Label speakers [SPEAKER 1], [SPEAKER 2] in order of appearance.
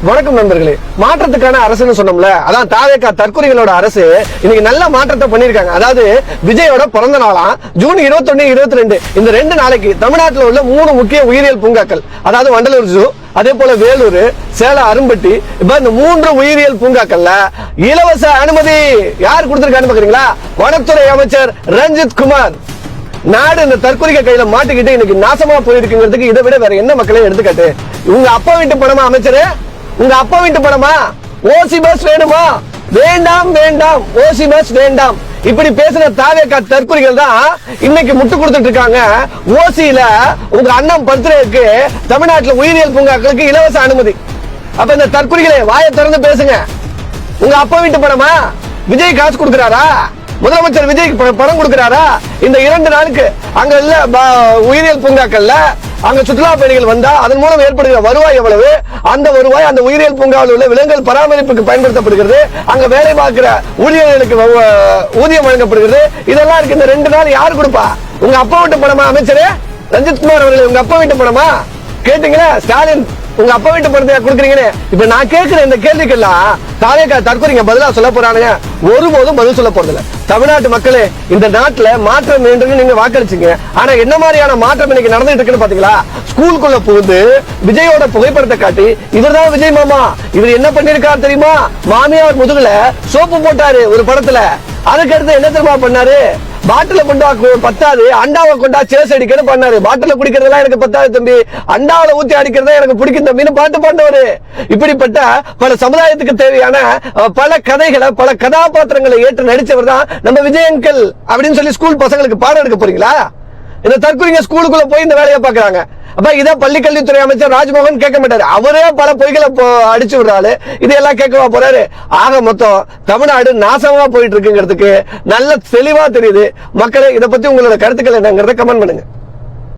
[SPEAKER 1] வணக்கம் நண்பர்களே. மாற்றத்துக்கான அரசுன்னு சொன்னோம்ல, அதான் தாவேகா தற்கொலைகளோட அரசு இன்னைக்கு நல்ல மாற்றத்தை பண்ணிருக்காங்க. அதாவது விஜயோட பிறந்த நாளாம் ஜூன் 21, 22 இந்த 2 நாளைக்கு தமிழ்நாட்டில் உள்ள 3 முக்கிய உயிரியல் பூங்காக்கள், அதாவது வண்டலூர் ஜூ, அதே போல வேலூர், சேலம் அரும்பட்டி, இப்ப இந்த 3 உயிரியல் பூங்காக்கள்ல இலவச அனுமதி யார் கொடுத்திருக்கான்னு பாக்குறீங்களா? வனத்துறை அமைச்சர் ரஞ்சித் குமார். நாடு இந்த தற்கொலை கையில மாட்டிக்கிட்டு இன்னைக்கு நாசமா போயிருக்குங்கிறதுக்கு இதை விட வேற என்ன மக்களே எடுத்துக்காட்டு? உங்க அப்பா வீட்டு பணமா அமைச்சரு? உங்க அப்பா வீட்டு பணமா? ஓசி பஸ் வேணுமா? வேண்டாம் வேண்டாம், ஓசி பஸ் வேண்டாம். இப்படி பேசின தாவேகா தற்கொலைகள் தான் இன்னைக்கு முட்டு கொடுத்துட்டு இருக்காங்க. ஓசியில உங்க அண்ணன் பர்த்டேக்கு தமிழ்நாட்டில் உயிரியல் பூங்காக்களுக்கு இலவச அனுமதி. அப்ப இந்த தற்கொலைகளை வாயை திறந்து பேசுங்க. உங்க அப்பா வீட்டு பணமா? விஜய் காசு கொடுக்கிறாரா? முதலமைச்சர் விஜய் பணம் கொடுக்கிறாரா? இந்த 2 நாளுக்கு அங்க இல்ல உயிரியல் பூங்காக்கள்ல அங்க சுற்றுலா பயணிகள் வந்தா அதன் மூலம் ஏற்படுகிற வருவாய் எவ்வளவு? அந்த வருவாய் அந்த உயிரியல் பூங்காவில் உள்ள விலங்குகள் பராமரிப்புக்கு பயன்படுத்தப்படுகிறது. அங்க வேலை பார்க்கிற ஊழியர்களுக்கு ஊதியம் வழங்கப்படுகிறது. இதெல்லாம் இருக்கு. இந்த 2 நாள் யார் கொடுப்பா? உங்க அப்பா வீட்டு பணமா அமைச்சரு ரஞ்சித் குமார் அவர்கள்? உங்க அப்பா வீட்டு பணமா? கேட்டீங்களா ஸ்டாலின் உங்க அப்பா வீட்டு பணத்தை கொடுக்குறீங்கன்னு? இப்ப நான் கேட்கிற இந்த கேள்விக்கெல்லாம் தாவேகா தற்கொலைங்க பதிலா சொல்ல போறானுங்க? ஒருபோதும் பதில் சொல்ல போறதில்ல. தமிழ்நாட்டு மக்களே, இந்த நாட்டுல மாற்றம் வேண்டும் நீங்க வாக்களிச்சீங்க. ஆனா என்ன மாதிரியான மாற்றம் இன்னைக்கு நடந்துட்டு இருக்குன்னு பாத்தீங்களா? ஸ்கூலுக்குள்ள புகுந்து விஜயோட புகைப்படத்தை காட்டி இவர்தான் விஜய் மாமா, இவர் என்ன பண்ணிருக்காரு தெரியுமா? மாமியார் முதுகுல சோப்பு போட்டாரு ஒரு படத்துல. அதுக்கு அடுத்து என்ன தெரியுமா பண்ணாரு? பாட்டில கொண்டா பத்தாது, அண்டாவை கொண்டா சேஸ் அடிக்கணும் பண்ணாரு. பாட்டில குடிக்கிறதெல்லாம் எனக்கு பத்தாது தம்பி, அண்டாவில ஊத்தி அடிக்கிறதா எனக்கு பிடிக்கும் தம்பின்னு பாட்டு பாண்டவரு. இப்படிப்பட்ட பல சமுதாயத்துக்கு தேவையான பல கதைகளை, பல கதாபாத்திரங்களை ஏற்று நடிச்சவர் தான் நம்ம விஜய் அங்கிள் அப்படின்னு சொல்லி ஸ்கூல் பசங்களுக்கு பாடம் எடுக்க போறீங்களா? இந்த தற்கொலைங்க ஸ்கூலுக்குள்ள போய் இந்த வேலையை பாக்குறாங்க. அப்ப இதை பள்ளிக்கல்வித்துறை அமைச்சர் ராஜ்மோகன் கேட்க மாட்டாரு. அவரே பல பொய்களை அடிச்சு விடுறாரு. இதையெல்லாம் கேட்கவா போறாரு? ஆக மொத்தம் தமிழ்நாடு நாசமா போயிட்டு இருக்குங்கிறதுக்கு நல்ல தெளிவா தெரியுது. மக்களே, இதை பத்தி உங்களோட கருத்துக்கள் என்னங்கிறத கமெண்ட் பண்ணுங்க.